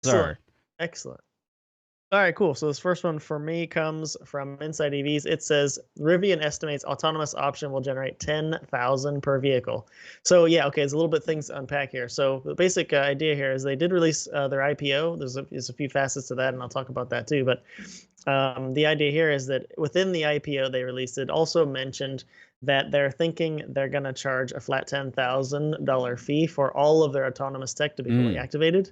sir. Excellent. Excellent. All right, cool. So this first one for me comes from Inside EVs. It says Rivian estimates autonomous option will generate 10,000 per vehicle. So yeah, okay, there's a little bit things to unpack here. So the basic idea here is they did release their IPO. There's a few facets to that, and I'll talk about that too. But the idea here is that within the IPO they released, it also mentioned that they're thinking they're going to charge a flat $10,000 fee for all of their autonomous tech to be fully Mm, activated.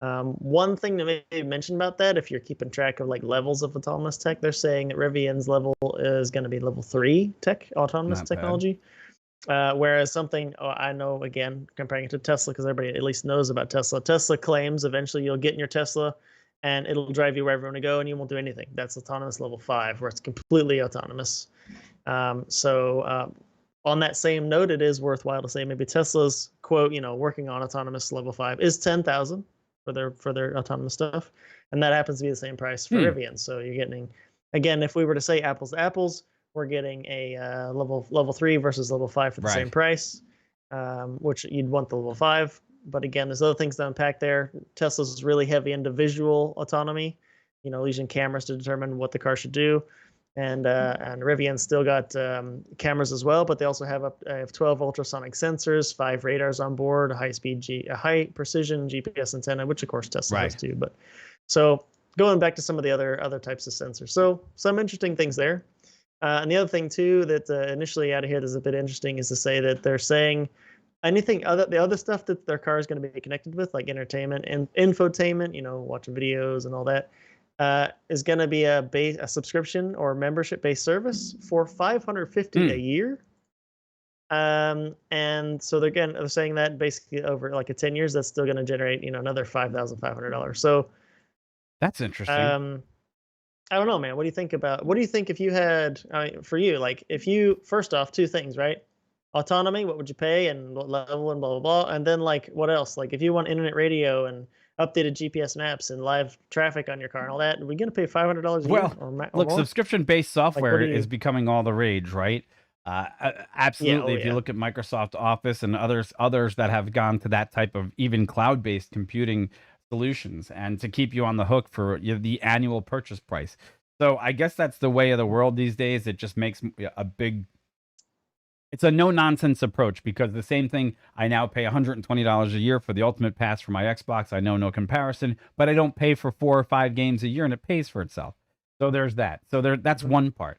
One thing to maybe mention about that, if you're keeping track of like levels of autonomous tech, they're saying that Rivian's level is going to be level 3 autonomous not bad. technology. Whereas something I know, again, comparing it to Tesla, because everybody at least knows about Tesla. Tesla claims eventually you'll get in your Tesla and it'll drive you wherever you want to go and you won't do anything. That's autonomous level 5, where it's completely autonomous. On that same note, it is worthwhile to say maybe Tesla's quote, working on autonomous level 5 is 10,000 for their autonomous stuff, and that happens to be the same price for Hmm. Rivian. So you're getting, again, if we were to say apples to apples, we're getting a level 3 versus level 5 for the same Right. price, which you'd want the level 5. But again, there's other things to unpack there. Tesla's really heavy into visual autonomy, using cameras to determine what the car should do. And Rivian's still got cameras as well, but they also have 12 ultrasonic sensors, 5 radars on board, a high precision GPS antenna, which of course Tesla has Right. too. But so going back to some of the other types of sensors, so some interesting things there. And the other thing too that initially out of here that's a bit interesting is to say that they're saying the other stuff that their car is going to be connected with, like entertainment and infotainment, watching videos and all that, is going to be a subscription or membership based service for 550 a Hmm. year. And so they're saying that basically over like a 10 years, that's still going to generate, another $5,500. So, That's interesting. um, I don't know, man. What do you think if you had, for you, like if you, first off, two things, right? Autonomy, what would you pay and what level and blah, blah, blah. And then like, what else? Like if you want internet radio and updated GPS maps and live traffic on your car and all that, are we going to pay $500 a year Well, or look, more? subscription-based Like, what software do is you, becoming all the rage, right? yeah, Absolutely. oh If you yeah. look at Microsoft Office and others that have gone to that type of even cloud-based computing solutions, and to keep you on the hook for the annual purchase price. So I guess that's the way of the world these days. It just makes a big it's a no nonsense approach because the same thing I now pay $120 a year for the ultimate pass for my Xbox. I know no comparison, but I don't pay for 4 or 5 games a year and it pays for itself. So there's that. So that's Mhm. one part.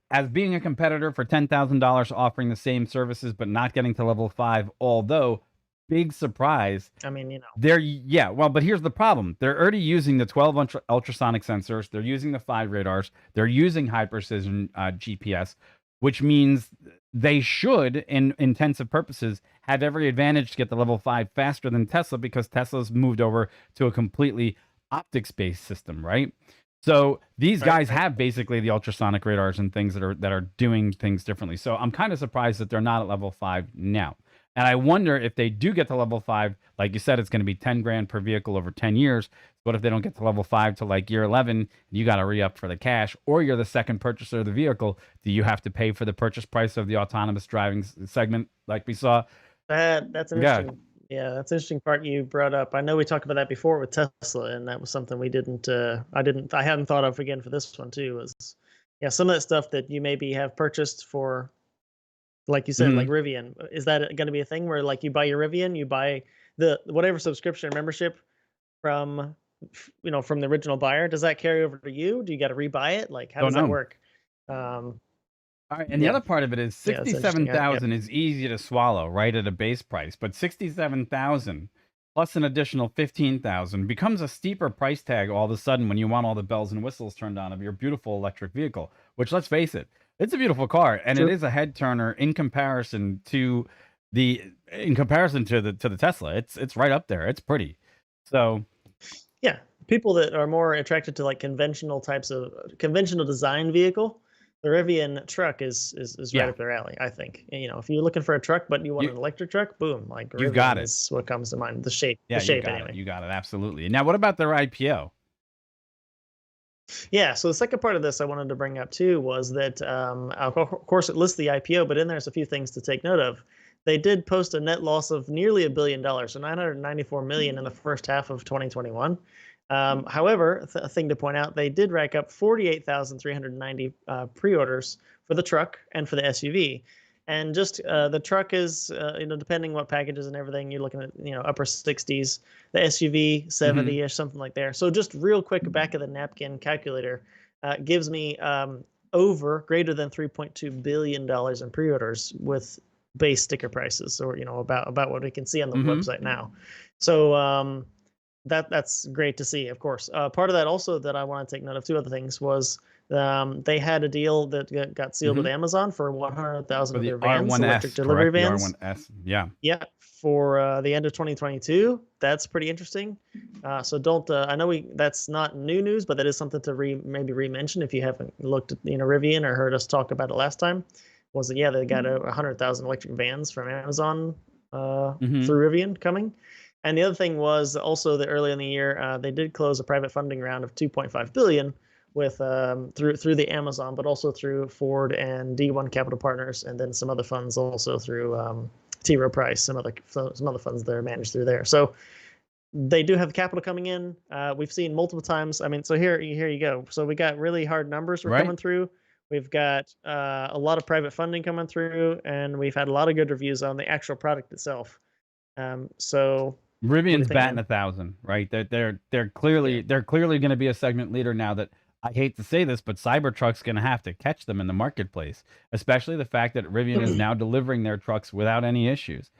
As being a competitor for $10,000 offering the same services but not getting to level 5, although big surprise, I mean, well, but here's the problem. They're already using the 12 ultrasonic sensors. They're using the 5 radars. They're using high precision GPS, which means they should, in intensive purposes, have every advantage to get the level 5 faster than Tesla because Tesla's moved over to a completely optics based system, right? So these right, guys right. have basically the ultrasonic radars and things that are doing things differently. So I'm kind of surprised that they're not at level 5 now. And I wonder if they do get to level 5, like you said, it's going to be 10 grand per vehicle over 10 years. What if they don't get to level 5 till like year 11? You got to re up for the cash, or you're the second purchaser of the vehicle. Do you have to pay for the purchase price of the autonomous driving segment, like we saw? That's an Yeah, interesting, yeah, that's an interesting part you brought up. I know we talked about that before with Tesla, and that was something I hadn't thought of again for this one too. Was yeah, some of that stuff that you maybe have purchased for, like you said, like mhm. Rivian. Is that going to be a thing where like you buy your Rivian, you buy the whatever subscription or membership from, from the original buyer? Does that carry over to you? Do you got to rebuy it? Like, how Don't does that know. work? Um, All right, and the yeah, other part of it is yeah, it's interesting. Yeah, 67,000 is easy to swallow, right, at a base price, but 67,000 plus an additional 15,000 becomes a steeper price tag all of a sudden when you want all the bells and whistles turned on of your beautiful electric vehicle, which let's face it, it's a beautiful car and it true. is a head turner in comparison to the Tesla. It's right up there. It's pretty. So, Yeah, people that are more attracted to like conventional design vehicle, the Rivian truck is right yeah. up their alley. I think. And, if you're looking for a truck but you want You an electric truck, boom, like you got Rivian it. is what comes to mind. The Yeah, you shape got it. anyway. You got it. Absolutely. Now, what about their IPO? Yeah. So the second part of this I wanted to bring up too was that, of course, it lists the IPO, but in there's a few things to take note of. they did post a net loss of nearly $1 billion, so 994 million in the first half of 2021. However, a thing to point out, they did rack up 48,390 pre-orders for the truck and for the SUV. And just the truck is, depending what packages and everything, you're looking at, upper 60s. The SUV 70-ish, something like there. So just real quick, back of the napkin calculator gives me greater than $3.2 billion in pre-orders with base sticker prices, or about what we can see on the website now. So that's great to see, of course. Part of that also that I want to take note of, two other things, was they had a deal that got sealed with Amazon for 100,000 of their vans, electric delivery vans. The R1S, yeah. Yeah, for the end of 2022. That's pretty interesting. So don't, I know that's not new news, but that is something to maybe re-mention if you haven't looked at, Rivian or heard us talk about it last time. Was that, yeah, they got 100,000 electric vans from Amazon through Rivian coming. And the other thing was also that early in the year, they did close a private funding round of 2.5 billion with through the Amazon, but also through Ford and D1 Capital Partners, and then some other funds also through T. Rowe Price, some other funds that are managed through there. So they do have capital coming in. We've seen multiple times. I mean, so here you go. So we got really hard numbers coming through. We've got a lot of private funding coming through, and we've had a lot of good reviews on the actual product itself. So Rivian's batting 1,000, right? They're clearly going to be a segment leader now. That, I hate to say this, but Cybertruck's going to have to catch them in the marketplace, especially the fact that Rivian is now delivering their trucks without any issues.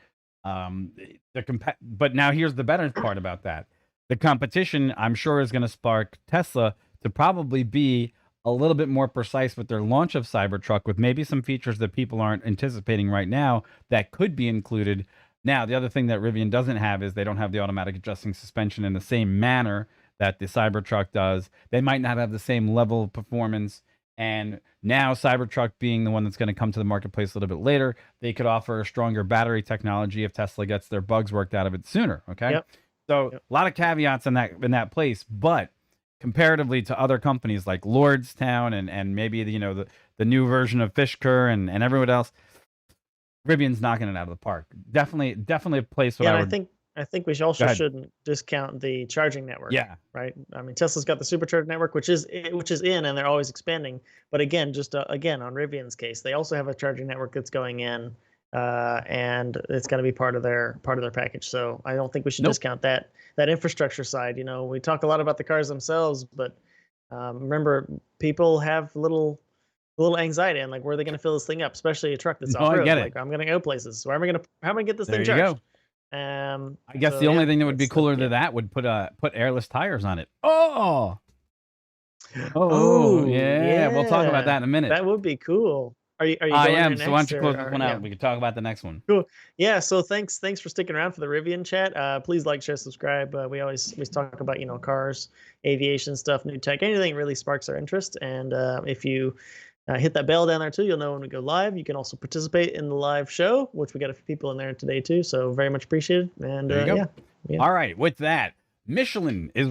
But now here's the better part about that. The competition, I'm sure, is going to spark Tesla to probably be a little bit more precise with their launch of Cybertruck, with maybe some features that people aren't anticipating right now that could be included. Now, the other thing that Rivian doesn't have is they don't have the automatic adjusting suspension in the same manner that the Cybertruck does. They might not have the same level of performance. And now, Cybertruck being the one that's going to come to the marketplace a little bit later, they could offer a stronger battery technology if Tesla gets their bugs worked out of it sooner. Okay. So a lot of caveats in that place, but comparatively to other companies like Lordstown and maybe the new version of Fisker and everyone else, Rivian's knocking it out of the park. Definitely a place where I think we shouldn't discount the charging network. Yeah. Right. I mean, Tesla's got the supercharger network, which is in, and they're always expanding. But again, again on Rivian's case, they also have a charging network that's going in, and it's going to be part of their package. So I don't think we should discount that infrastructure side. We talk a lot about the cars themselves, but remember, people have little anxiety and like, where are they going to fill this thing up, especially a truck that's off-road. Like, I'm going to go places. So how am I going to get this thing charged? I guess the only thing that would be cooler than that would put airless tires on it. Oh, yeah. We'll talk about that in a minute. That would be cool. Are you? I am. So why don't you close this one out? We can talk about the next one. Cool. Yeah. So thanks for sticking around for the Rivian chat. Please like, share, subscribe. We always talk about cars, aviation stuff, new tech, anything that really sparks our interest. And if you hit that bell down there too, you'll know when we go live. You can also participate in the live show, which we got a few people in there today too. So very much appreciated. And there you go. Yeah. All right. With that, Michelin is